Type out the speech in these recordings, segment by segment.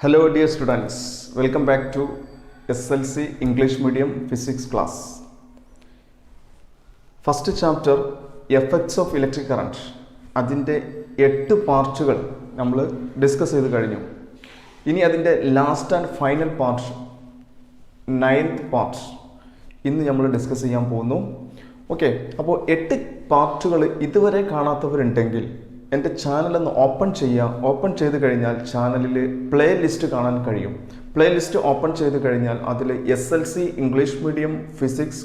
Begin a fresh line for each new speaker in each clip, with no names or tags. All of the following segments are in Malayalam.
Hello dear students, welcome back to SLC English Medium Physics class. First chapter Effects of Electric Current. അതിൻ്റെ 8 പാർട്ടുകൾ നമ്മൾ ഡിസ്കസ് ചെയ്ത് കഴിഞ്ഞു. ഇനി അതിൻ്റെ last and final part 9th part ഇന്ന് നമ്മൾ ഡിസ്കസ് ചെയ്യാൻ പോകുന്നു. ഓക്കെ, അപ്പോൾ 8 പാർട്ടുകൾ ഇതുവരെ കാണാത്തവരുണ്ടെങ്കിൽ എൻ്റെ ചാനലൊന്ന് ഓപ്പൺ ചെയ്ത് കഴിഞ്ഞാൽ ചാനലിൽ പ്ലേ ലിസ്റ്റ് കാണാൻ കഴിയും. പ്ലേ ലിസ്റ്റ് ഓപ്പൺ ചെയ്ത് കഴിഞ്ഞാൽ അതിൽ SLC English medium physics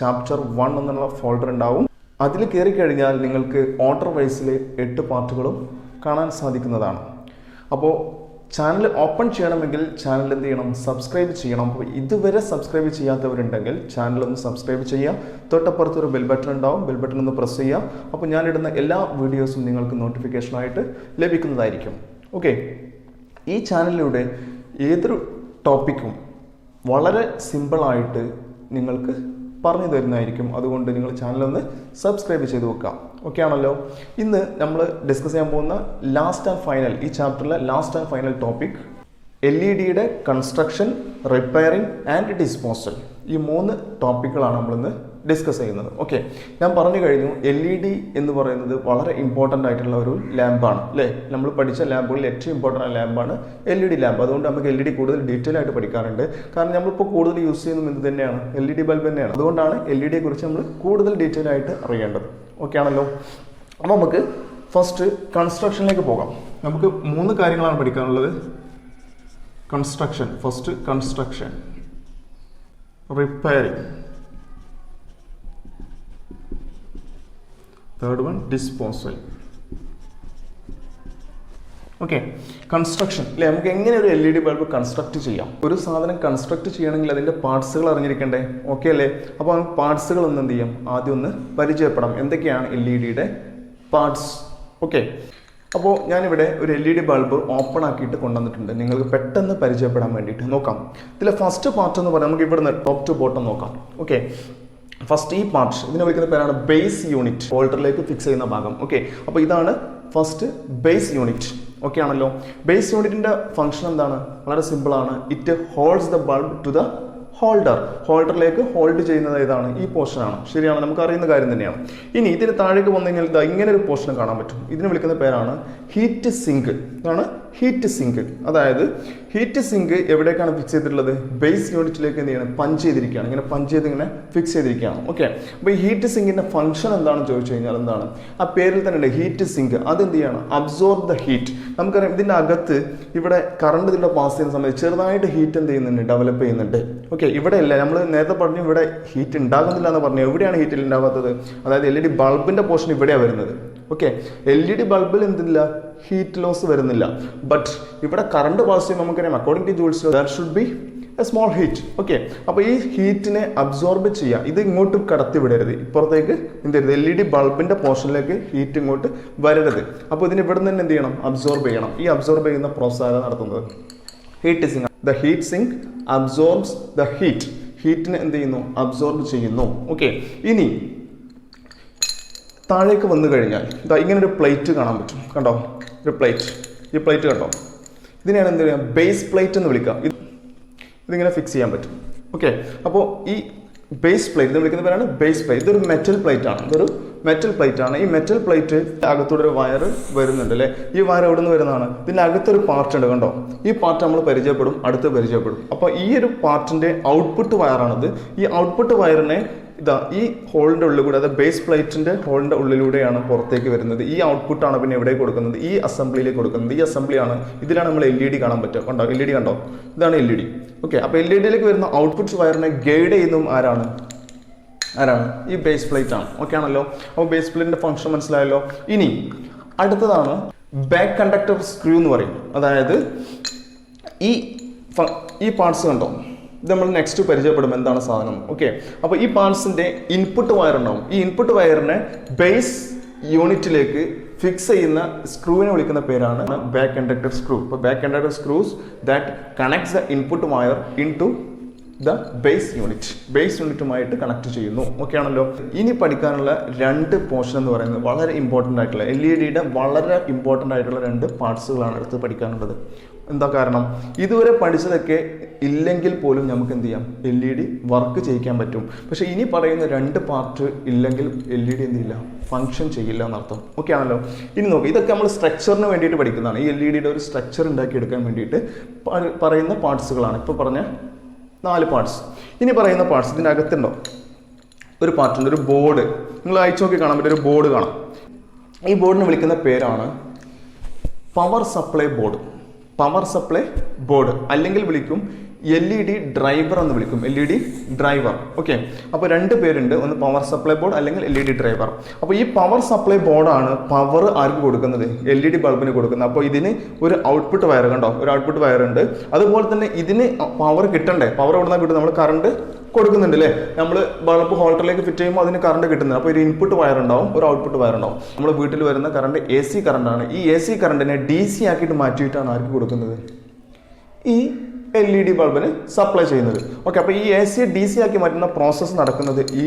chapter 1 എന്നുള്ള ഫോൾഡർ ഉണ്ടാവും. അതിൽ കയറി കഴിഞ്ഞാൽ നിങ്ങൾക്ക് ഓർഡർ വൈസിൽ 8 പാർട്ടുകളും കാണാൻ സാധിക്കുന്നതാണ്. അപ്പോൾ ചാനൽ ഓപ്പൺ ചെയ്യണമെങ്കിൽ ചാനൽ എന്ത് ചെയ്യണം? സബ്സ്ക്രൈബ് ചെയ്യണം. അപ്പോൾ ഇതുവരെ സബ്സ്ക്രൈബ് ചെയ്യാത്തവരുണ്ടെങ്കിൽ ചാനലൊന്ന് സബ്സ്ക്രൈബ് ചെയ്യുക. തൊട്ടപ്പുറത്തൊരു ബെൽ ബട്ടൺ ഉണ്ടാവും, ബെൽ ബട്ടൺ ഒന്ന് പ്രസ് ചെയ്യുക. അപ്പോൾ ഞാനിടുന്ന എല്ലാ വീഡിയോസും നിങ്ങൾക്ക് നോട്ടിഫിക്കേഷനായിട്ട് ലഭിക്കുന്നതായിരിക്കും. ഓക്കെ, ഈ ചാനലിലൂടെ ഏതൊരു ടോപ്പിക്കും വളരെ സിമ്പിളായിട്ട് നിങ്ങൾക്ക് പറഞ്ഞു തരുന്നതായിരിക്കും. അതുകൊണ്ട് നിങ്ങൾ ചാനലൊന്ന് സബ്സ്ക്രൈബ് ചെയ്ത് വെക്കാം. ഓക്കെ ആണല്ലോ. ഇന്ന് നമ്മൾ ഡിസ്കസ് ചെയ്യാൻ പോകുന്ന ലാസ്റ്റ് ആൻഡ് ഫൈനൽ, ഈ ചാപ്റ്ററിലെ last and final topic LED construction, repairing and disposal. ഈ 3 ടോപ്പിക്കുകളാണ് നമ്മളിന്ന് ഡിസ്കസ് ചെയ്യുന്നത്. ഓക്കെ, ഞാൻ പറഞ്ഞു കഴിഞ്ഞു LED എന്ന് പറയുന്നത് വളരെ ഇമ്പോർട്ടൻ്റ് ആയിട്ടുള്ള ഒരു ലാമ്പാണ് അല്ലേ. നമ്മൾ പഠിച്ച ലാമ്പുകളിൽ ഏറ്റവും ഇമ്പോർട്ടൻ്റ് ആയ ലാമ്പാണ് LED ലാമ്പ്. അതുകൊണ്ട് നമുക്ക് LED കൂടുതൽ ഡീറ്റെയിൽ ആയിട്ട് പഠിക്കാറുണ്ട്. കാരണം നമ്മളിപ്പോൾ കൂടുതൽ യൂസ് ചെയ്യുന്നത് എന്ത് തന്നെയാണ്? LED ബൾബ് തന്നെയാണ്. അതുകൊണ്ടാണ് LED കുറിച്ച് നമ്മൾ കൂടുതൽ ഡീറ്റെയിൽ ആയിട്ട് അറിയേണ്ടത്. ഓക്കെ ആണല്ലോ. അപ്പോൾ നമുക്ക് ഫസ്റ്റ് കൺസ്ട്രക്ഷനിലേക്ക് പോകാം. നമുക്ക് 3 കാര്യങ്ങളാണ് പഠിക്കാനുള്ളത്. Construction, first construction, repairing, third one disposal. Okay, construction അല്ലേ. നമുക്ക് എങ്ങനെ ഒരു LED ബൾബ് കൺസ്ട്രക്ട് ചെയ്യാം? ഒരു സാധനം കൺസ്ട്രക്ട് ചെയ്യണമെങ്കിൽ അതിൻ്റെ പാർട്സുകൾ അറിഞ്ഞിരിക്കണ്ടേ? ഓക്കെ അല്ലേ. അപ്പോൾ നമുക്ക് പാർട്സുകൾ ഒന്ന് എന്ത് ചെയ്യാം? ആദ്യം ഒന്ന് പരിചയപ്പെടാം. എന്തൊക്കെയാണ് LED പാർട്സ്? ഓക്കെ, അപ്പോൾ ഞാനിവിടെ ഒരു LED ബൾബ് ഓപ്പൺ ആക്കിയിട്ട് കൊണ്ടുവന്നിട്ടുണ്ട്. നിങ്ങൾക്ക് പെട്ടെന്ന് പരിചയപ്പെടാൻ വേണ്ടിയിട്ട് നോക്കാം. ഇതിലെ ഫസ്റ്റ് പാർട്ട് എന്ന് പറയാം, നമുക്ക് ഇവിടുന്ന് ടോപ്പ് ടു ബോട്ടം നോക്കാം. ഓക്കെ, ഫസ്റ്റ് ഈ പാർട്ട്, ഇതിനെ വിളിക്കുന്ന പേരാണ് ബേസ് യൂണിറ്റ്. ഹോൾഡറിലേക്ക് ഫിക്സ് ചെയ്യുന്ന ഭാഗം. ഓക്കെ, അപ്പോൾ ഇതാണ് ഫസ്റ്റ് ബേസ് യൂണിറ്റ്. ഓക്കെ ആണല്ലോ. ബേസ് യൂണിറ്റിൻ്റെ ഫംഗ്ഷൻ എന്താണ്? വളരെ സിമ്പിളാണ്. It holds the bulb to the ഹോൾഡറിലേക്ക് ഹോൾഡ് ചെയ്യുന്നത് ഏതാണ്? ഈ പോർഷനാണ്. ശരിയാണ്, നമുക്ക് അറിയുന്ന കാര്യം തന്നെയാണ്. ഇനി ഇതിന് താഴേക്ക് വന്നു കഴിഞ്ഞാൽ ഇതാ ഇങ്ങനെ ഒരു പോർഷൻ കാണാൻ പറ്റും. ഇതിനെ വിളിക്കുന്ന പേരാണ് ഹീറ്റ് സിങ്ക്. ഇതാണ് ഹീറ്റ് സിങ്ക്. അതായത് ഹീറ്റ് സിങ്ക് എവിടേക്കാണ് ഫിക്സ് ചെയ്തിട്ടുള്ളത്? ബേസ് യൂണിറ്റിലേക്ക് എന്ത് ചെയ്യണം? പഞ്ച് ചെയ്തിരിക്കുകയാണ്. ഇങ്ങനെ പഞ്ച് ചെയ്ത് ഇങ്ങനെ ഫിക്സ് ചെയ്തിരിക്കുകയാണ്. ഓക്കെ, അപ്പോൾ ഈ ഹീറ്റ് സിങ്കിൻ്റെ ഫംഗ്ഷൻ എന്താണെന്ന് ചോദിച്ചു കഴിഞ്ഞാൽ എന്താണ്? ആ പേരിൽ തന്നെ ഉണ്ട് ഹീറ്റ് സിങ്ക്. അതെന്ത് ചെയ്യണം? Absorb the heat. നമുക്കറിയാം ഇതിൻ്റെ അകത്ത് ഇവിടെ കറണ്ട് ഇതിലൂടെ പാസ് ചെയ്യുന്ന സമയത്ത് ചെറുതായിട്ട് ഹീറ്റ് എന്ത് ചെയ്യുന്നുണ്ട്? ഡെവലപ്പ് ചെയ്യുന്നുണ്ട്. ഓക്കെ, ഇവിടെ ഇല്ല. നമ്മൾ നേരത്തെ പറഞ്ഞു ഇവിടെ ഹീറ്റ് ഉണ്ടാകുന്നില്ല എന്ന് പറഞ്ഞു. എവിടെയാണ് ഹീറ്റ് ഉണ്ടാകാത്തത്? അതായത് LED ബൾബിൻ്റെ പോർഷൻ ഇവിടെയാണ് വരുന്നത്. ഓക്കെ, LED ബൾബിൽ എന്തില്ല? ഹീറ്റ് ലോസ് വരുന്നില്ല. ബട്ട് ഇവിടെ കറണ്ട് പാസ് ചെയ്യുമ്പോൾ നമുക്കറിയാം according to Joule's law that should be a small heat. Okay, അപ്പോൾ ഈ ഹീറ്റിനെ അബ്സോർബ് ചെയ്യുക. ഇത് ഇങ്ങോട്ട് കടത്തി വിടരുത്. ഇപ്പുറത്തേക്ക് എന്ത് ചെയ്യരുത്? LED ബൾബിൻ്റെ പോർഷനിലേക്ക് ഹീറ്റ് ഇങ്ങോട്ട് വരരുത്. അപ്പോൾ ഇതിന് ഇവിടെ നിന്ന് എന്ത് ചെയ്യണം? അബ്സോർബ് ചെയ്യണം. ഈ അബ്സോർബ് ചെയ്യുന്ന പ്രോസസ്സാണ് നടത്തുന്നത് heat sink. The heat sink absorbs the heat. ഹീറ്റിനെ എന്ത് ചെയ്യുന്നു? അബ്സോർബ് ചെയ്യുന്നു. ഓക്കെ, ഇനി താഴേക്ക് വന്നു കഴിഞ്ഞാൽ ഇതാ ഇങ്ങനൊരു പ്ലേറ്റ് കാണാൻ പറ്റും. കണ്ടോ? ഒരു പ്ലേറ്റ്. ഈ പ്ലേറ്റ് കണ്ടോ? ഇതിനെയാണ് എന്ത് പറയുക? ബേസ് പ്ലേറ്റ് എന്ന് വിളിക്കുക. ഇതിങ്ങനെ ഫിക്സ് ചെയ്യാൻ പറ്റും. ഓക്കെ, അപ്പോൾ ഈ ബേസ് പ്ലേറ്റ് എന്ന് വിളിക്കുന്ന പേരാണ് ബേസ് പ്ലേറ്റ്. ഇതൊരു മെറ്റൽ പ്ലേറ്റ് ആണ്. ഈ മെറ്റൽ പ്ലേറ്റ് അകത്തൂടെ ഒരു വയർ വരുന്നുണ്ട് അല്ലേ. ഈ വയർ എവിടെ നിന്ന് വരുന്നതാണ്? ഇതിൻ്റെ അകത്തൊരു പാർട്ട് ഉണ്ട്. കണ്ടോ? ഈ പാർട്ട് നമ്മൾ അടുത്ത് പരിചയപ്പെടും. അപ്പോൾ ഈ ഒരു പാർട്ടിൻ്റെ ഔട്ട്പുട്ട് വയറാണിത്. ഈ ഔട്ട്പുട്ട് വയറിനെ ഇതാ ഈ ഹോളിൻ്റെ ഉള്ളിൽ കൂടെ, അതായത് ബേസ് പ്ലേറ്റിൻ്റെ ഹോളിൻ്റെ ഉള്ളിലൂടെയാണ് പുറത്തേക്ക് വരുന്നത്. ഈ ഔട്ട്പുട്ടാണ് പിന്നെ എവിടെ കൊടുക്കുന്നത്? ഈ അസംബ്ലിയിലേക്ക് കൊടുക്കുന്നത്. ഈ അസംബ്ലിയാണ്, ഇതിലാണ് നമ്മൾ LED കാണാൻ പറ്റുക. കണ്ടോ? LED കണ്ടോ? ഇതാണ് LED. ഓക്കെ, അപ്പോൾ LEDയിലേക്ക് വരുന്ന ഔട്ട്പുട്ട് വയറിനെ ഗൈഡ് ചെയ്യുന്നതും ആരാണ്? ഈ ബേസ് പ്ലേറ്റ് ആണ്. ഓക്കെ ആണല്ലോ. അപ്പോൾ ബേസ് പ്ലേറ്റിൻ്റെ ഫംഗ്ഷൻ മനസ്സിലായല്ലോ. ഇനി അടുത്തതാണ് ബാക്ക് കണ്ടക്ടർ സ്ക്രൂ എന്ന് പറയും. അതായത് ഈ പാർട്സ് കണ്ടോ? ഇത് നമ്മൾ നെക്സ്റ്റ് പരിചയപ്പെടും എന്താണ് സാധനം. ഓക്കെ, അപ്പോൾ ഈ പാർട്സിൻ്റെ ഇൻപുട്ട് വയർ ഉണ്ടാവും. ഈ ഇൻപുട്ട് വയറിനെ ബേസ് യൂണിറ്റിലേക്ക് ഫിക്സ് ചെയ്യുന്ന സ്ക്രൂവിനെ വിളിക്കുന്ന പേരാണ് ബാക്ക് കണ്ടക്ടർ സ്ക്രൂ. ഇപ്പോൾ back conductor screws that connects the input wire into the base യൂണിറ്റുമായിട്ട് കണക്ട് ചെയ്യുന്നു. ഓക്കെ ആണല്ലോ. ഇനി പഠിക്കാനുള്ള 2 പോർഷൻ എന്ന് പറയുന്നത് വളരെ ഇമ്പോർട്ടൻ്റ് ആയിട്ടുള്ള LED വളരെ ഇമ്പോർട്ടൻ്റ് ആയിട്ടുള്ള 2 പാർട്സുകളാണ് അടുത്ത് പഠിക്കാനുള്ളത്. എന്താ കാരണം? ഇതുവരെ പഠിച്ചതൊക്കെ ഇല്ലെങ്കിൽ പോലും നമുക്ക് എന്ത് ചെയ്യാം, LED വർക്ക് ചെയ്യിക്കാൻ പറ്റും. പക്ഷേ ഇനി പറയുന്ന 2 പാർട്ട് ഇല്ലെങ്കിൽ LED എന്ത് ചെയ്യില്ല, ഫങ്ഷൻ ചെയ്യില്ല എന്നർത്ഥം. ഓക്കെ ആണല്ലോ. ഇനി നോക്കുക, ഇതൊക്കെ നമ്മൾ സ്ട്രക്ചറിന് വേണ്ടിയിട്ട് പഠിക്കുന്നതാണ്. ഈ LEDയുടെ ഒരു സ്ട്രക്ചർ ഉണ്ടാക്കിയെടുക്കാൻ വേണ്ടിയിട്ട് പറയുന്ന പാർട്സുകളാണ്. ഇപ്പോൾ പറഞ്ഞ 4 പാർട്സ്. ഇനി പറയുന്ന പാർട്സ് ഇതിൻ്റെ അകത്തുണ്ടോ ഒരു പാർട്ടുണ്ട്, ഒരു ബോർഡ്. നിങ്ങൾ അയച്ചു നോക്കി കാണാൻ പറ്റിയ ഒരു ബോർഡ് കാണാം. ഈ ബോർഡിന് വിളിക്കുന്ന പേരാണ് power supply board. Power supply board അല്ലെങ്കിൽ വിളിക്കും LED ഡ്രൈവർ എന്ന് വിളിക്കും. LED driver. ഓക്കെ, അപ്പോൾ 2 പേരുണ്ട്, ഒന്ന് പവർ സപ്ലൈ ബോർഡ് അല്ലെങ്കിൽ LED ഡ്രൈവർ. അപ്പോൾ ഈ പവർ സപ്ലൈ ബോർഡാണ് പവർ ആർക്ക് കൊടുക്കുന്നത്, LED ബൾബിന് കൊടുക്കുന്നത്. അപ്പോൾ ഇതിന് ഒരു ഔട്ട്പുട്ട് വയർ കണ്ടോ, ഒരു ഔട്ട്പുട്ട് വയർ ഉണ്ട്. അതുപോലെ തന്നെ ഇതിന് പവർ കിട്ടണ്ടേ, പവർ എവിടെ നിന്നാണ് കിട്ടുന്നത്, നമ്മൾ കറണ്ട് കൊടുക്കുന്നുണ്ട് അല്ലേ. നമ്മൾ ബൾബ് ഹോൾഡറിലേക്ക് ഫിറ്റ് ചെയ്യുമ്പോൾ അതിന് കറണ്ട് കിട്ടുന്നത്. അപ്പോൾ ഒരു ഇൻപുട്ട് വയർ ഉണ്ടാവും, ഒരു ഔട്ട്പുട്ട് വയർ ഉണ്ടാവും. നമ്മൾ വീട്ടിൽ വരുന്ന കറണ്ട് AC കറണ്ടാണ്. ഈ AC കറണ്ടിനെ DC ആക്കിയിട്ട് മാറ്റിയിട്ടാണ് ആർക്ക് കൊടുക്കുന്നത്, ഈ LED ബൾബിന് സപ്ലൈ ചെയ്യുന്നത്. ഓക്കെ, അപ്പോൾ ഈ AC DC ആക്കി മാറ്റുന്ന പ്രോസസ്സ് നടക്കുന്നത് ഈ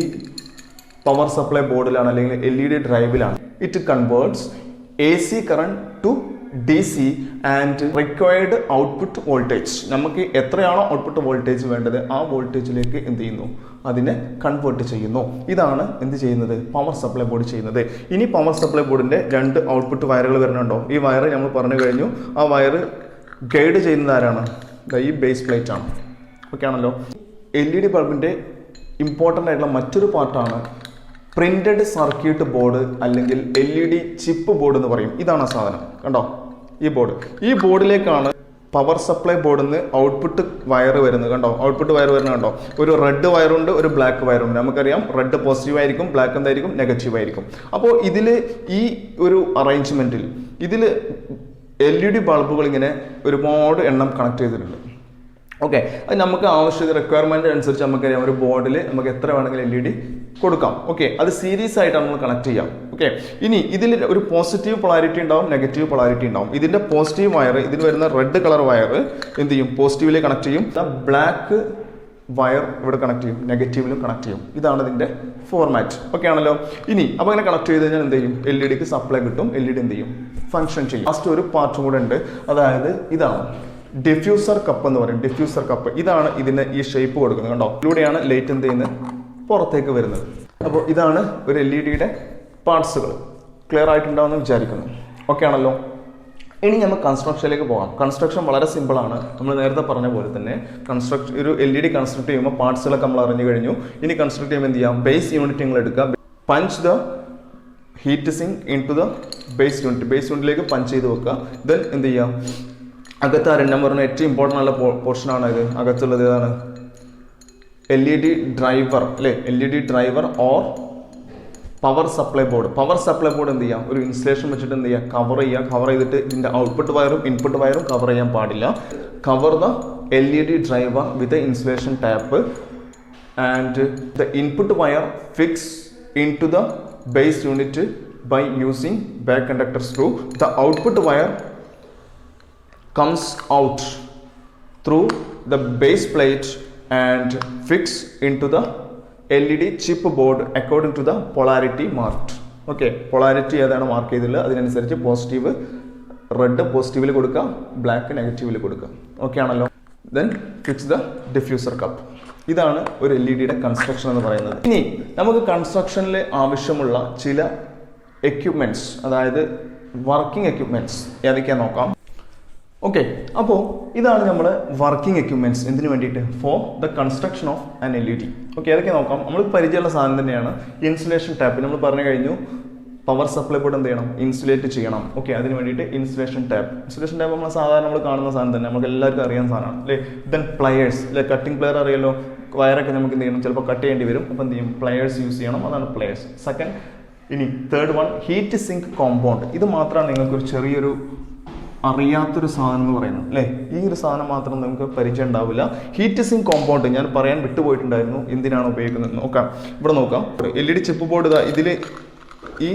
പവർ സപ്ലൈ ബോർഡിലാണ് അല്ലെങ്കിൽ LED ഡ്രൈവിലാണ്. It converts AC current to DC and required output voltage. നമുക്ക് എത്രയാണോ ഔട്ട്പുട്ട് വോൾട്ടേജ് വേണ്ടത് ആ വോൾട്ടേജിലേക്ക് എന്ത് ചെയ്യുന്നു, അതിനെ കൺവേർട്ട് ചെയ്യുന്നു. ഇതാണ് എന്ത് ചെയ്യുന്നത്, പവർ സപ്ലൈ ബോർഡ് ചെയ്യുന്നത്. ഇനി പവർ സപ്ലൈ ബോർഡിൻ്റെ 2 ഔട്ട്പുട്ട് വയറുകൾ വരുന്നുണ്ടോ. ഈ വയർ നമ്മൾ പറഞ്ഞു കഴിഞ്ഞു. ആ വയർ ഗൈഡ് ചെയ്യുന്നത് ആരാണ്, ഈ ബേസ് പ്ലേറ്റ് ആണ്. ഓക്കെ ആണല്ലോ. LED ബൾബിൻ്റെ ഇമ്പോർട്ടൻ്റ് ആയിട്ടുള്ള മറ്റൊരു പാർട്ടാണ് പ്രിന്റഡ് സർക്യൂട്ട് ബോർഡ് അല്ലെങ്കിൽ LED ചിപ്പ് ബോർഡ് എന്ന് പറയും. ഇതാണ് ആ സാധനം കണ്ടോ, ഈ ബോർഡ്. ഈ ബോർഡിലേക്കാണ് പവർ സപ്ലൈ ബോർഡിൽ നിന്ന് ഔട്ട്പുട്ട് വയർ വരുന്നത്. കണ്ടോ, ഔട്ട്പുട്ട് വയർ വരുന്നത് കണ്ടോ. ഒരു റെഡ് വയറുണ്ട്, ഒരു ബ്ലാക്ക് വയറുണ്ട്. നമുക്കറിയാം റെഡ് പോസിറ്റീവ് ആയിരിക്കും, ബ്ലാക്ക് എന്തായിരിക്കും, നെഗറ്റീവ് ആയിരിക്കും. അപ്പോൾ ഇതിൽ ഈ ഒരു അറേഞ്ച്മെന്റിൽ ഇതിൽ LED ബൾബുകൾ ഇങ്ങനെ ഒരുപാട് എണ്ണം കണക്ട് ചെയ്തിട്ടുണ്ട്. ഓക്കെ, അത് നമുക്ക് ആവശ്യത റിക്വയർമെന്റ് അനുസരിച്ച് നമുക്കറിയാം ഒരു ബോർഡിൽ നമുക്ക് എത്ര വേണമെങ്കിലും LED കൊടുക്കാം. ഓക്കെ, അത് സീരീസ് ആയിട്ടാണ് നമ്മൾ കണക്ട് ചെയ്യാം. ഓക്കെ, ഇനി ഇതിൽ ഒരു പോസിറ്റീവ് പൊളാരിറ്റി ഉണ്ടാവും, നെഗറ്റീവ് പൊളാരിറ്റി ഉണ്ടാവും. ഇതിന്റെ പോസിറ്റീവ് വയർ, ഇതിൽ വരുന്ന റെഡ് കളർ വയർ എന്ത് ചെയ്യും, പോസിറ്റീവിലേക്ക് കണക്ട് ചെയ്യും. ബ്ലാക്ക് വയർ ഇവിടെ കണക്ട് ചെയ്യും, നെഗറ്റീവിലും കണക്ട് ചെയ്യും. ഇതാണ് ഇതിന്റെ ഫോർമാറ്റ്. ഓക്കെ ആണല്ലോ. ഇനി അപ്പോൾ അങ്ങനെ കണക്ട് ചെയ്ത് കഴിഞ്ഞാൽ എന്ത് ചെയ്യും, LEDക്ക് സപ്ലൈ കിട്ടും. LED എന്ത് ചെയ്യും, ഫംഗ്ഷൻ ചെയ്യും. ലാസ്റ്റ് ഒരു പാർട്ടും കൂടെ ഉണ്ട്, അതായത് ഇതാണ് ഡിഫ്യൂസർ കപ്പ് എന്ന് പറയും. ഡിഫ്യൂസർ കപ്പ്, ഇതാണ് ഇതിന് ഈ ഷേപ്പ് കൊടുക്കുന്നത് കണ്ടോ. ഇതിലൂടെയാണ് ലൈറ്റ് എന്ത് ചെയ്യുന്നത്, പുറത്തേക്ക് വരുന്നത്. അപ്പോൾ ഇതാണ് ഒരു LEDയുടെ പാർട്സുകൾ. ക്ലിയർ ആയിട്ടുണ്ടാവുമെന്ന് വിചാരിക്കുന്നു. ഓക്കെ ആണല്ലോ. ഇനി നമ്മൾ കൺസ്ട്രക്ഷനിലേക്ക് പോകാം. കൺസ്ട്രക്ഷൻ വളരെ സിമ്പിളാണ്. നമ്മൾ നേരത്തെ പറഞ്ഞ പോലെ തന്നെ ഒരു LED കൺസ്ട്രക്ട് ചെയ്യുമ്പോൾ പാർട്സുകളൊക്കെ നമ്മൾ അറിഞ്ഞു കഴിഞ്ഞു. ഇനി കൺസ്ട്രക്ട് ചെയ്യുമ്പോൾ എന്ത് ചെയ്യാം, ബേസ് യൂണിറ്റ് നിങ്ങൾ എടുക്കുക. Punch the heat sink into the base unit. Base യൂണിറ്റിലേക്ക് പഞ്ച് ചെയ്ത് വെക്കുക. ദെൻ എന്ത് ചെയ്യാം, അകത്ത് ആ ഞാൻ പറഞ്ഞ ഏറ്റവും ഇമ്പോർട്ടൻ്റ് ആയിട്ടുള്ള പോർഷനാണ് ഇത്. അകത്തുള്ളത് ഏതാണ്, LED ഡ്രൈവർ അല്ലേ. LED driver or power supply board. Power supply board എന്ത് ചെയ്യാം, ഒരു ഇൻസുലേഷൻ വെച്ചിട്ട് എന്ത് ചെയ്യുക, കവർ ചെയ്യുക. കവർ ചെയ്തിട്ട് ഇതിൻ്റെ ഔട്ട്പുട്ട് വയറും ഇൻപുട്ട് വയറും കവർ ചെയ്യാൻ പാടില്ല. Cover the LED driver with insulation tape and the input wire fix into the base unit by using back conductor screw. The output wire comes out through the base plate and fixed into the LED chip board according to the polarity marked. Okay, polarity ഏതാണ് മാർക്ക് ചെയ്തിട്ടുള്ളത് അതിനനുസരിച്ച് പോസിറ്റീവ് റെഡ് പോസിറ്റീവിൽ കൊടുക്കുക, ബ്ലാക്ക് നെഗറ്റീവിൽ കൊടുക്കുക. ഓക്കെ ആണല്ലോ. Then fix the diffuser cup. ഇതാണ് ഒരു LEDയുടെ കൺസ്ട്രക്ഷൻ എന്ന് പറയുന്നത്. ഇനി നമുക്ക് കൺസ്ട്രക്ഷനിൽ ആവശ്യമുള്ള ചില എക്യുപ്മെന്റ്സ്, അതായത് വർക്കിംഗ് എക്യുപ്മെന്റ്സ് ഏതൊക്കെയാണെന്ന് നോക്കാം. ഓക്കെ, അപ്പോൾ ഇതാണ് നമ്മൾ വർക്കിംഗ് എക്യുപ്മെന്റ്സ്. എന്തിനു വേണ്ടിയിട്ട്, for the construction of an LED. Okay, ഏതൊക്കെ നോക്കാം. നമ്മൾ പരിചയമുള്ള സാധനം തന്നെയാണ് ഇൻസുലേഷൻ ടാപ്പ്. നമ്മൾ പറഞ്ഞു കഴിഞ്ഞു പവർ സപ്ലൈ ബോർഡ് എന്ത് ചെയ്യണം, ഇൻസുലേറ്റ് ചെയ്യണം. ഓക്കെ, അതിന് വേണ്ടിയിട്ട് ഇൻസുലേഷൻ ടാപ്പ്. ഇൻസുലേഷൻ ടാപ്പ് നമ്മൾ സാധാരണ നമ്മൾ കാണുന്ന സാധനം തന്നെ, നമുക്ക് എല്ലാവർക്കും അറിയാൻ സാധനമാണ് അല്ലേ. ദെൻ പ്ലയേഴ്സ് അല്ലെ, കട്ടിംഗ് പ്ലെയർ അറിയാലോ. വയറൊക്കെ നമുക്ക് എന്ത് ചെയ്യണം, ചിലപ്പോൾ കട്ട് ചെയ്യേണ്ടി വരും. അപ്പോൾ എന്ത് ചെയ്യും, പ്ലയേഴ്സ് യൂസ് ചെയ്യണം. അതാണ് പ്ലയേഴ്സ്. സെക്കൻഡ്, ഇനി third one heat sink compound. ഇത് മാത്രമാണ് നിങ്ങൾക്ക് ഒരു ചെറിയൊരു അറിയാത്തൊരു സാധനം എന്ന് പറയുന്നത് അല്ലേ. ഈ ഒരു സാധനം മാത്രം നമുക്ക് പരിചയം ഉണ്ടാവില്ല. ഹീറ്റ് സിങ്ക് കോമ്പൗണ്ട് ഞാൻ പറയാൻ വിട്ടുപോയിട്ടുണ്ടായിരുന്നു, എന്തിനാണ് ഉപയോഗിക്കുന്നത് നോക്കാം. ഇവിടെ നോക്കാം, LED ചിപ്പ് ബോർഡ് ഇതാ ഇതിൽ ഈ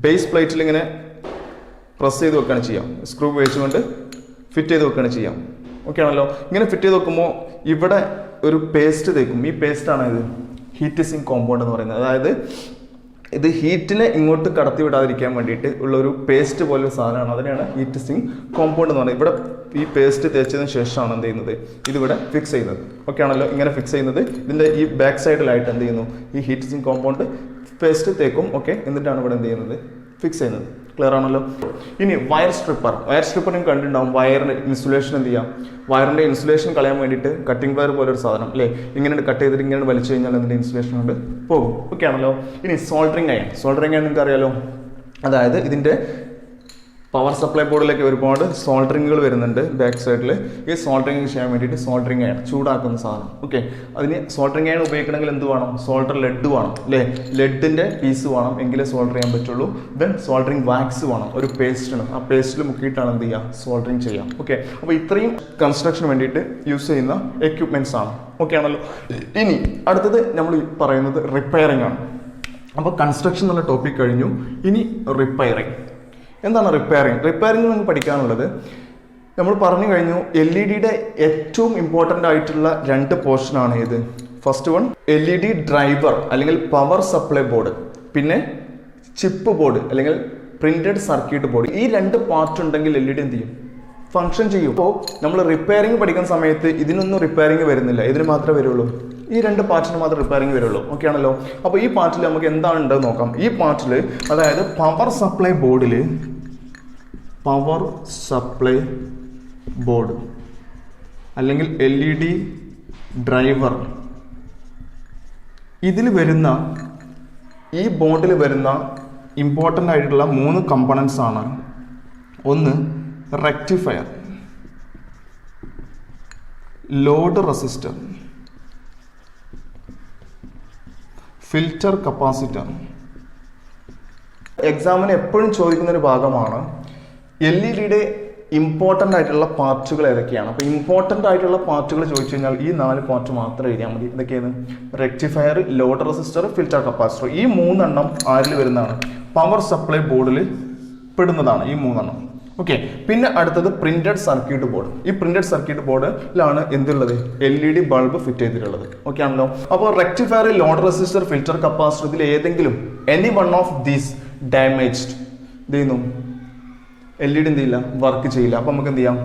ബേസ് പ്ലേറ്റിൽ ഇങ്ങനെ പ്രസ് ചെയ്ത് വെക്കുകയാണ് ചെയ്യാം. സ്ക്രൂ ഉപയോഗിച്ചുകൊണ്ട് ഫിറ്റ് ചെയ്ത് വെക്കുകയാണ് ചെയ്യാം. ഓക്കെ ആണല്ലോ. ഇങ്ങനെ ഫിറ്റ് ചെയ്ത് വെക്കുമ്പോൾ ഇവിടെ ഒരു പേസ്റ്റ് തേക്കും. ഈ പേസ്റ്റാണ് ഇത് ഹീറ്റ് സിങ്ക് കോമ്പൗണ്ട് എന്ന് പറയുന്നത്. അതായത് ഇത് ഹീറ്റിനെ ഇങ്ങോട്ട് കടത്തി വിടാതിരിക്കാൻ വേണ്ടിയിട്ട് ഉള്ളൊരു പേസ്റ്റ് പോലൊരു സാധനമാണ്. അതിനെയാണ് ഹീറ്റ് സിങ്ക് കോമ്പൗണ്ട് എന്ന് പറയുന്നത്. ഇവിടെ ഈ പേസ്റ്റ് തേച്ചതിന് ശേഷമാണ് എന്ത് ചെയ്യുന്നത് ഇതിവിടെ ഫിക്സ് ചെയ്യുന്നത്. ഓക്കെ ആണല്ലോ, ഇങ്ങനെ ഫിക്സ് ചെയ്യുന്നത്. ഇതിൻ്റെ ഈ ബാക്ക് സൈഡിലായിട്ട് എന്ത് ചെയ്യുന്നു, ഈ ഹീറ്റ് സിങ്ക് കോമ്പൗണ്ട് പേസ്റ്റ് തേക്കും. ഓക്കെ, എന്നിട്ടാണ് ഇവിടെ എന്ത് ചെയ്യുന്നത് ഫിക്സ് ചെയ്യുന്നത്. ക്ലിയർ ആണല്ലോ. ഇനി വയർ സ്ട്രിപ്പർ നിങ്ങൾ കണ്ടിട്ടുണ്ടാവും. വയറിൻ്റെ ഇൻസുലേഷൻ എന്ത് ചെയ്യാം, വയറിൻ്റെ ഇൻസുലേഷൻ കളയാൻ വേണ്ടിയിട്ട് കട്ടിംഗ് പ്ലെയർ പോലെ ഒരു സാധനം അല്ലേ, ഇങ്ങനെ കട്ട് ചെയ്തിട്ട് ഇങ്ങനെ വലിച്ചു കഴിഞ്ഞാൽ അതിൻ്റെ ഇൻസുലേഷൻ കൊണ്ട് പോകും. ഓക്കെ ആണല്ലോ. ഇനി സോൾഡറിങ് അയൺ നിങ്ങൾക്ക് അറിയാലോ, അതായത് ഇതിൻ്റെ പവർ സപ്ലൈ ബോർഡിലേക്ക് ഒരുപാട് സോൾഡറിങ്ങുകൾ വരുന്നുണ്ട് ബാക്ക് സൈഡിൽ. ഈ സോൾഡറിങ് ചെയ്യാൻ വേണ്ടിയിട്ട് സോൾഡറിങ് അയൺ ചൂടാക്കുന്ന സാധനം. ഓക്കെ, അതിന് സോൾഡറിങ് അയൺ ഉപയോഗിക്കണമെങ്കിൽ എന്ത് വേണം, സോൾഡർ ലെഡ് വേണം അല്ലേ, ലെഡിൻ്റെ പീസ് വേണം, എങ്കിലേ സോൾഡർ ചെയ്യാൻ പറ്റുള്ളൂ. ദെൻ സോൾഡറിങ് വാക്സ് വേണം, ഒരു പേസ്റ്റാണ്, ആ പേസ്റ്റിൽ മുക്കിയിട്ടാണ് എന്ത് ചെയ്യുക, സോൾഡറിങ് ചെയ്യാം. ഓക്കെ, അപ്പോൾ ഇത്രയും കൺസ്ട്രക്ഷന് വേണ്ടിയിട്ട് യൂസ് ചെയ്യുന്ന എക്യുപ്മെൻറ്റ്സ് ആണ്. ഓക്കെ ആണല്ലോ. ഇനി അടുത്തത് നമ്മൾ പറയുന്നത് റിപ്പയറിംഗ് ആണ്. അപ്പോൾ കൺസ്ട്രക്ഷൻ എന്നുള്ള ടോപ്പിക് കഴിഞ്ഞു. ഇനി റിപ്പയറിംഗ്. എന്താണ് റിപ്പയറിംഗ് നമുക്ക് പഠിക്കാനുള്ളത്? നമ്മൾ പറഞ്ഞു കഴിഞ്ഞു LED-യുടെ ഏറ്റവും ഇമ്പോർട്ടൻ്റ് ആയിട്ടുള്ള 2 പോർഷനാണ് ഇത്. ഫസ്റ്റ് വൺ LED ഡ്രൈവർ അല്ലെങ്കിൽ പവർ സപ്ലൈ ബോർഡ്, പിന്നെ ചിപ്പ് ബോർഡ് അല്ലെങ്കിൽ പ്രിന്റഡ് സർക്യൂട്ട് ബോർഡ്. ഈ 2 പാർട്ട് ഉണ്ടെങ്കിൽ LED എന്ത് ചെയ്യും, ഫംഗ്ഷൻ ചെയ്യും. അപ്പോൾ നമ്മൾ റിപ്പയറിംഗ് പഠിക്കുന്ന സമയത്ത് ഇതിനൊന്നും റിപ്പയറിംഗ് വരുന്നില്ല, ഇതിന് മാത്രമേ വരുള്ളൂ, ഈ 2 പാർട്ടിന് മാത്രം റിപ്പയറിംഗ് വരുള്ളൂ. ഓക്കെ ആണല്ലോ. അപ്പോൾ ഈ പാർട്ടിൽ നമുക്ക് എന്താണ് ഉണ്ടെന്ന് നോക്കാം. ഈ പാർട്ടിൽ അതായത് പവർ സപ്ലൈ ബോർഡിൽ അല്ലെങ്കിൽ LED ഡ്രൈവർ, ഇതിൽ വരുന്ന ഈ ബോർഡിൽ വരുന്ന ഇമ്പോർട്ടൻ്റ് ആയിട്ടുള്ള 3 കമ്പോണൻസ് ആണ്. ഒന്ന് rectifier, load resistor, filter capacitor. എക്സാമിന് എപ്പോഴും ചോദിക്കുന്ന ഒരു ഭാഗമാണ് LED-യുടെ ഇമ്പോർട്ടൻ്റ് ആയിട്ടുള്ള പാർട്ടുകൾ ഏതൊക്കെയാണ്. അപ്പോൾ ഇമ്പോർട്ടൻ്റ് ആയിട്ടുള്ള പാർട്ടുകൾ ചോദിച്ചു കഴിഞ്ഞാൽ ഈ 4 പാർട്ട് മാത്രം എഴുതിയാൽ മതി. ഇതൊക്കെയാണ് rectifier, load resistor, filter capacitor. ഈ 3 എണ്ണം ആരിൽ വരുന്നതാണ്, പവർ സപ്ലൈ ബോർഡിൽ പെടുന്നതാണ് ഈ 3 എണ്ണം. ഓക്കെ, പിന്നെ അടുത്തത് പ്രിന്റഡ് സർക്യൂട്ട് ബോർഡ്. ഈ പ്രിന്റഡ് സർക്യൂട്ട് ബോർഡിലാണ് എന്തുള്ളത്, LED ബൾബ് ഫിറ്റ് ചെയ്തിട്ടുള്ളത്. ഓക്കെ ആണല്ലോ. അപ്പോൾ rectifier, load resistor, filter capacitor, ഇതിൽ ഏതെങ്കിലും any one of these damaged എന്ത് ചെയ്യുന്നു, LED എന്ത് ചെയ്യില്ല, വർക്ക് ചെയ്യില്ല. അപ്പോൾ നമുക്ക് എന്ത് ചെയ്യാം,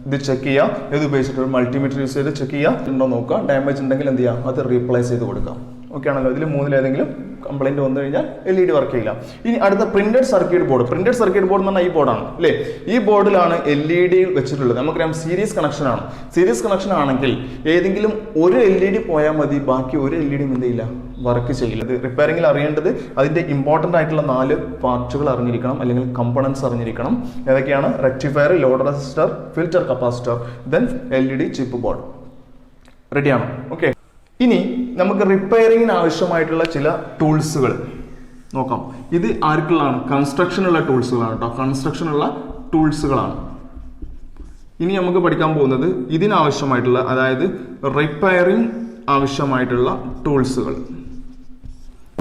ഇത് ചെക്ക് ചെയ്യാം. ഇത് ഉപയോഗിച്ചിട്ട് ഒരു മൾട്ടിമീറ്റർ യൂസ് ചെയ്ത് ചെക്ക് ചെയ്യാം, ഉണ്ടോ നോക്കാം. ഡാമേജ് ഉണ്ടെങ്കിൽ എന്ത് ചെയ്യാം, അത് റീപ്ലേസ് ചെയ്ത് കൊടുക്കാം. ഓക്കെ ആണല്ലോ. ഇതിൽ 3 ഏതെങ്കിലും കംപ്ലൈൻറ്റ് വന്നു കഴിഞ്ഞാൽ LED വർക്ക് ചെയ്യില്ല. ഇനി അടുത്ത printed circuit board. Printed circuit board എന്ന് പറഞ്ഞാൽ ഈ ബോർഡാണ് അല്ലേ. ഈ ബോർഡിലാണ് LED വെച്ചിട്ടുള്ളത്. നമുക്കറിയാം സീരീസ് കണക്ഷൻ ആണ്. സീരീസ് കണക്ഷൻ ആണെങ്കിൽ ഏതെങ്കിലും ഒരു LED പോയാൽ മതി, ബാക്കി ഒരു LED എന്ത് ചെയ്യില്ല, വർക്ക് ചെയ്യില്ല. ഇത് റിപ്പയറിംഗിൽ അറിയേണ്ടത് അതിൻ്റെ ഇമ്പോർട്ടൻ്റ് ആയിട്ടുള്ള 4 പാർട്ടുകൾ അറിഞ്ഞിരിക്കണം അല്ലെങ്കിൽ കമ്പോണൻസ് അറിഞ്ഞിരിക്കണം. ഏതൊക്കെയാണ്, rectifier, load resistor, filter capacitor, then LED chip board. റെഡിയാണോ? ഓക്കെ. ഇനി നമുക്ക് റിപ്പയറിങ്ങിന് ആവശ്യമായിട്ടുള്ള ചില ടൂൾസുകൾ നോക്കാം. ഇത് ആർക്കുള്ളതാണ്, കൺസ്ട്രക്ഷനുള്ള ടൂൾസുകളാണ് കേട്ടോ, കൺസ്ട്രക്ഷനുള്ള ടൂൾസുകളാണ്. ഇനി നമുക്ക് പഠിക്കാൻ പോകുന്നത് ഇതിനാവശ്യമായിട്ടുള്ള, അതായത് റിപ്പയറിംഗ് ആവശ്യമായിട്ടുള്ള ടൂൾസുകൾ.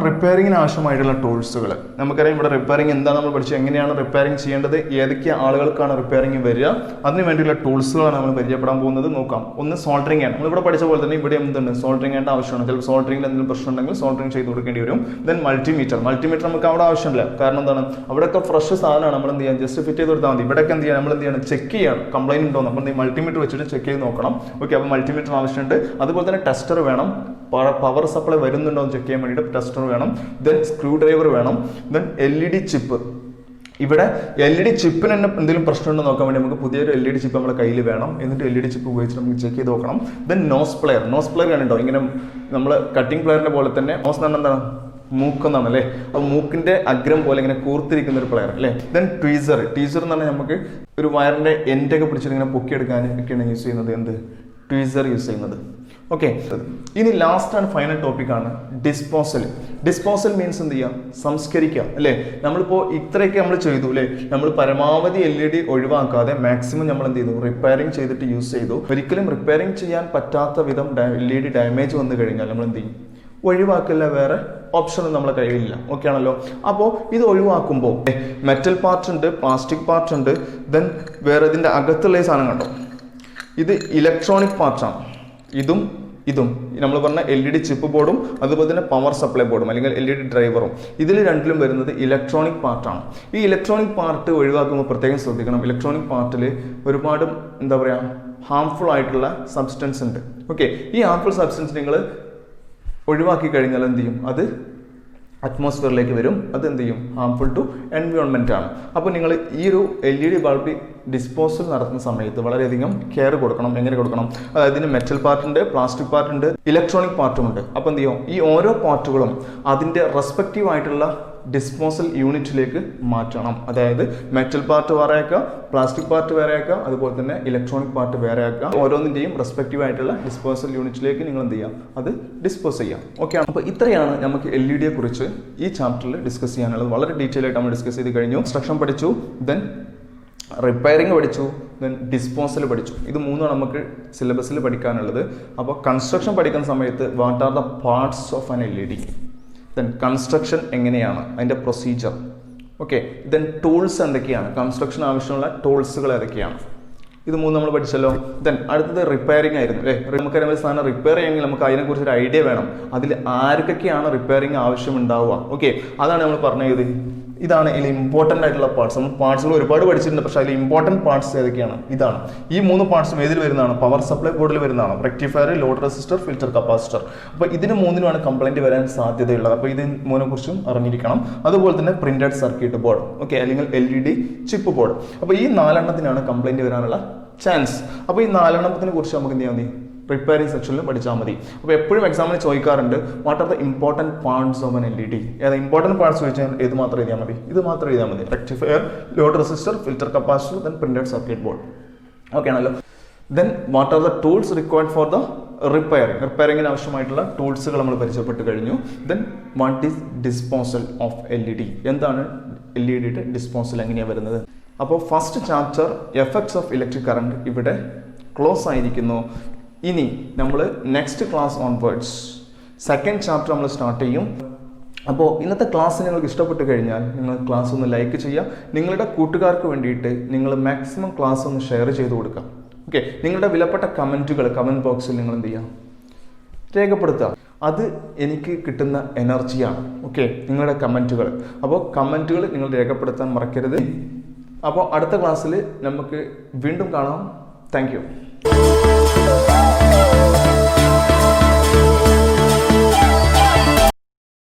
റിപ്പയറിങ്ങിന് ആവശ്യമായിട്ടുള്ള ടൂൾസുകൾ നമുക്കറിയാം. ഇവിടെ റിപ്പയറിംഗ് എന്താണ് നമ്മൾ പഠിച്ചത്, എങ്ങനെയാണ് റിപ്പയറിംഗ് ചെയ്യേണ്ടത്, ഏതൊക്കെ ആളുകൾക്കാണ് റിപ്പയറിംഗ് വരിക, അതിന് വേണ്ടിയുള്ള ടൂൾസുകളാണ് നമ്മൾ പരിചയപ്പെടാൻ പോകുന്നത്. നോക്കാം. ഒന്ന് സോൾഡറിംഗ് ആണ്. നമ്മളിവിടെ പഠിച്ച പോലെ തന്നെ ഇവിടെ എന്തുണ്ട്, സോൾഡറിംഗ് ആയിട്ട് ആവശ്യമാണ്. ചിലപ്പോൾ സോൾഡറിംഗിൽ എന്തെങ്കിലും പ്രശ്നം ഉണ്ടെങ്കിൽ സോൾഡറിംഗ് ചെയ്ത് കൊടുക്കേണ്ടി വരും. ദെൻ മൾട്ടിമീറ്റർ നമുക്ക് അവിടെ ആവശ്യമില്ല. കാരണം എന്താണ്, അവിടെയൊക്കെ ഫ്രഷ് സാധനമാണ്. നമ്മൾ എന്ത് ചെയ്യാം, ജസ്റ്റ് ഫിറ്റ് ചെയ്ത് കൊടുത്താൽ മതി. ഇവിടെയൊക്കെ എന്ത് ചെയ്യാം, നമ്മൾ എന്ത് ചെയ്യണം, ചെക്ക് ചെയ്യണം, കംപ്ലൈൻറ്റ് ഉണ്ടോ നമ്മൾ മൾട്ടിമീറ്റർ വെച്ചിട്ട് ചെക്ക് ചെയ്ത് നോക്കണം. ഓക്കെ, അപ്പോൾ മൾട്ടിമീറ്റർ ആവശ്യമുണ്ട്. അതുപോലെ തന്നെ ടെസ്റ്റർ വേണം, പവർ സപ്ലൈ വരുന്നുണ്ടോ എന്ന് ചെക്ക് ചെയ്യാൻ വേണ്ടിയിട്ട് ടെസ്റ്റർ വേണം. ദെൻ സ്ക്രൂ ഡ്രൈവർ വേണം. Then LED chip. ഇവിടെ LED ചിപ്പിന് തന്നെ എന്തെങ്കിലും പ്രശ്നമുണ്ടോ നോക്കാൻ വേണ്ടി നമുക്ക് പുതിയൊരു LED ചിപ്പ് നമ്മുടെ കയ്യിൽ വേണം. എന്നിട്ട് LED ചിപ്പ് ഉപയോഗിച്ച് നമുക്ക് ചെക്ക് ചെയ്ത് നോക്കണം. ദെൻ നോസ് പ്ലെയർ കണ്ടോ, ഇങ്ങനെ നമ്മൾ കട്ടിംഗ് പ്ലെയറിന്റെ പോലെ തന്നെ നോസ് എന്ന് പറഞ്ഞാൽ എന്താണ്, മൂക്കെന്നാണ് അല്ലേ. അപ്പോൾ മൂക്കിന്റെ അഗ്രം പോലെ ഇങ്ങനെ കൂർത്തിരിക്കുന്ന ഒരു പ്ലെയർ അല്ലേ. ദെൻ ട്വീസർ എന്ന് പറഞ്ഞാൽ നമുക്ക് ഒരു വയറിന്റെ എൻഡൊക്കെ പിടിച്ചിട്ട് ഇങ്ങനെ പൊക്കിയെടുക്കാൻ ഒക്കെയാണ് യൂസ് ചെയ്യുന്നത്. എന്ത്, ട്വീസർ യൂസ് ചെയ്യുന്നത്. ഓക്കെ. ഇനി ലാസ്റ്റ് ആൻഡ് ഫൈനൽ ടോപ്പിക് ആണ് ഡിസ്പോസൽ മീൻസ് എന്ത് ചെയ്യുക, സംസ്കരിക്കുക അല്ലേ. നമ്മളിപ്പോൾ ഇത്രയൊക്കെ നമ്മൾ ചെയ്തു അല്ലേ, നമ്മൾ പരമാവധി LED ഒഴിവാക്കാതെ മാക്സിമം നമ്മൾ എന്ത് ചെയ്തു, റിപ്പയറിംഗ് ചെയ്തിട്ട് യൂസ് ചെയ്തു. ഒരിക്കലും റിപ്പയറിംഗ് ചെയ്യാൻ പറ്റാത്ത വിധം LED ഡാമേജ് വന്നു കഴിഞ്ഞാൽ നമ്മൾ എന്ത് ചെയ്യും, ഒഴിവാക്കില്ല, വേറെ ഓപ്ഷനും നമ്മളെ കയ്യിലില്ല. ഓക്കെ ആണല്ലോ. അപ്പോൾ ഇത് ഒഴിവാക്കുമ്പോൾ മെറ്റൽ പാർട്ട് ഉണ്ട്, പ്ലാസ്റ്റിക് പാർട്ട് ഉണ്ട്, ദെൻ വേറെ ഇതിൻ്റെ അകത്തുള്ള ഈ സാധനം കണ്ടോ, ഇത് ഇലക്ട്രോണിക് പാർട്ടാണ്. ഇതും ഇതും നമ്മൾ പറഞ്ഞ LED ചിപ്പ് ബോർഡും അതുപോലെ തന്നെ പവർ സപ്ലൈ ബോർഡും അല്ലെങ്കിൽ LED ഡ്രൈവറും ഇതിൽ രണ്ടിലും വരുന്നത് ഇലക്ട്രോണിക് പാർട്ടാണ്. ഈ ഇലക്ട്രോണിക് പാർട്ട് ഒഴിവാക്കുമ്പോൾ പ്രത്യേകം ശ്രദ്ധിക്കണം. ഇലക്ട്രോണിക് പാർട്ടിൽ ഒരുപാട് എന്താ പറയുക ഹാംഫുൾ ആയിട്ടുള്ള സബ്സ്റ്റൻസ് ഉണ്ട്. ഓക്കെ, ഈ ഹാംഫുൾ സബ്സ്റ്റൻസ് നിങ്ങൾ ഒഴിവാക്കി കഴിഞ്ഞാൽ എന്ത് ചെയ്യും? അത് അറ്റ്മോസ്ഫിയറിലേക്ക് വരും. അത് എന്ത് ചെയ്യും? ഹാംഫുൾ ടു എൻവയോൺമെന്റ് ആണ്. അപ്പോൾ നിങ്ങൾ ഈ ഒരു LED ബൾബ് ഡിസ്പോസൽ നടത്തുന്ന സമയത്ത് വളരെയധികം കെയർ കൊടുക്കണം. എങ്ങനെ കൊടുക്കണം? അതായത് ഇതിന് മെറ്റൽ പാർട്ടുണ്ട്, പ്ലാസ്റ്റിക് പാർട്ടുണ്ട്, ഇലക്ട്രോണിക് പാർട്ടും ഉണ്ട്. അപ്പോൾ എന്ത് ചെയ്യും? ഈ ഓരോ പാർട്ടുകളും അതിൻ്റെ റെസ്പെക്റ്റീവ് ആയിട്ടുള്ള ഡിസ്പോസൽ യൂണിറ്റിലേക്ക് മാറ്റണം. അതായത് മെറ്റൽ പാർട്ട് വേറെ ആക്കുക, പ്ലാസ്റ്റിക് പാർട്ട് വേറെ ആക്കുക, അതുപോലെ തന്നെ ഇലക്ട്രോണിക് പാർട്ട് വേറെ ആക്കുക. ഓരോന്നിൻ്റെയും റെസ്പെക്റ്റീവ് ആയിട്ടുള്ള ഡിസ്പോസൽ യൂണിറ്റിലേക്ക് നിങ്ങൾ എന്ത് ചെയ്യാം? അത് ഡിസ്പോസ് ചെയ്യാം. ഓക്കെ, അപ്പോൾ ഇത്രയാണ് നമുക്ക് LED കുറിച്ച് ഈ ചാപ്റ്ററിൽ ഡിസ്കസ് ചെയ്യാനുള്ളത്. വളരെ ഡീറ്റെയിൽ ആയിട്ട് നമ്മൾ ഡിസ്കസ് ചെയ്ത് കഴിഞ്ഞു. കൺസ്ട്രക്ഷൻ പഠിച്ചു, ദെൻ റിപ്പയറിംഗ് പഠിച്ചു, ദെൻ ഡിസ്പോസൽ പഠിച്ചു. ഇത് മൂന്നാണ് നമുക്ക് സിലബസിൽ പഠിക്കാനുള്ളത്. അപ്പോൾ കൺസ്ട്രക്ഷൻ പഠിക്കുന്ന സമയത്ത് what are the parts of an LED, then construction എങ്ങനെയാണ്, അതിൻ്റെ പ്രൊസീജിയർ. ഓക്കെ, ദെൻ ടൂൾസ് എന്തൊക്കെയാണ്, കൺസ്ട്രക്ഷൻ ആവശ്യമുള്ള ടൂൾസുകൾ ഏതൊക്കെയാണ്, ഇത് മൂന്ന് നമ്മൾ പഠിച്ചല്ലോ. ദെൻ അടുത്തത് റിപ്പയറിംഗ് ആയിരുന്നു അല്ലേ. നമുക്കറിയാം ഒരു സാധനം റിപ്പയർ ചെയ്യണമെങ്കിൽ നമുക്ക് അതിനെക്കുറിച്ച് ഒരു ഐഡിയ വേണം. അതിൽ ആർക്കൊക്കെയാണ് റിപ്പയറിംഗ് ആവശ്യമുണ്ടാവുക. ഓക്കെ, അതാണ് നമ്മൾ പറഞ്ഞത്. ഇതാണ് ഇതിൽ ഇമ്പോർട്ടൻ്റ് ആയിട്ടുള്ള പാർട്സ്. നമ്മൾ പാർട്സുകൾ ഒരുപാട് പഠിച്ചിട്ടുണ്ട്, പക്ഷേ അതിൽ ഇമ്പോർട്ടൻറ്റ് പാർട്സ് ഏതൊക്കെയാണ്? ഇതാണ്. ഈ മൂന്ന് പാർട്സും ഏതിൽ വരുന്നതാണ്? പവർ സപ്ലൈ ബോർഡിൽ വരുന്നതാണ്. Rectifier, load resistor, filter capacitor. അപ്പോൾ ഇതിന് മൂന്നിനുമാണ് കംപ്ലൈൻറ്റ് വരാൻ സാധ്യതയുള്ളത്. അപ്പോൾ ഇത് മൂന്നിനെക്കുറിച്ചും അറിഞ്ഞിരിക്കണം. അതുപോലെ തന്നെ പ്രിന്റഡ് സർക്യൂട്ട് ബോർഡ്, ഓക്കെ, അല്ലെങ്കിൽ LED ചിപ്പ് ബോർഡ്. അപ്പോൾ ഈ നാലെണ്ണത്തിനാണ് കംപ്ലൈൻറ്റ് വരാനുള്ള ചാൻസ്. അപ്പോൾ ഈ നാലെണ്ണത്തിനെ കുറിച്ച് നമുക്ക് എന്ത് ചെയ്യാൻ മതി? റിപ്പയറിംഗ് സെക്ഷനിൽ പഠിച്ചാൽ മതി. അപ്പോൾ എപ്പോഴും എക്സാമിന് ചോദിക്കാറുണ്ട് what are the important parts of an LED. ഏതാ ഇമ്പോർട്ടൻറ്റ് പാർട്സ് ചോദിച്ചാൽ ഏത് മാത്രം എഴുതിയാൽ മതി? ഇത് മാത്രം എഴുതിയാൽ മതി. Rectifier, load resistor, filter capacitor, then printed circuit board. Okay ആണല്ലോ. Then what are the tools required for the റിപ്പയറിംഗിന് ആവശ്യമായിട്ടുള്ള ടൂൾസുകൾ നമ്മൾ പരിചയപ്പെട്ട് കഴിഞ്ഞു. Then what is disposal of LED, എന്താണ് LED ഡിസ്പോസൽ, എങ്ങനെയാണ് വരുന്നത്? അപ്പോൾ first chapter effects of electric current ഇവിടെ ക്ലോസ് ആയിരിക്കുന്നു. ഇനി നമ്മൾ next class onwards second chapter നമ്മൾ സ്റ്റാർട്ട് ചെയ്യും. അപ്പോൾ ഇന്നത്തെ ക്ലാസ് നിങ്ങൾക്ക് ഇഷ്ടപ്പെട്ട് കഴിഞ്ഞാൽ നിങ്ങൾ ക്ലാസ് ഒന്ന് ലൈക്ക് ചെയ്യുക. നിങ്ങളുടെ കൂട്ടുകാർക്ക് വേണ്ടിയിട്ട് നിങ്ങൾ മാക്സിമം ക്ലാസ് ഒന്ന് ഷെയർ ചെയ്ത് കൊടുക്കുക. ഓക്കെ, നിങ്ങളുടെ വിലപ്പെട്ട കമൻറ്റുകൾ കമൻറ്റ് ബോക്സിൽ നിങ്ങൾ എന്ത് ചെയ്യുക? രേഖപ്പെടുത്തുക. അത് എനിക്ക് കിട്ടുന്ന എനർജിയാണ്. ഓക്കെ, നിങ്ങളുടെ കമൻറ്റുകൾ. അപ്പോൾ കമൻറ്റുകൾ നിങ്ങൾ രേഖപ്പെടുത്താൻ മറക്കരുത്. അപ്പോൾ അടുത്ത ക്ലാസ്സിൽ നമുക്ക് വീണ്ടും കാണാം. Thank you.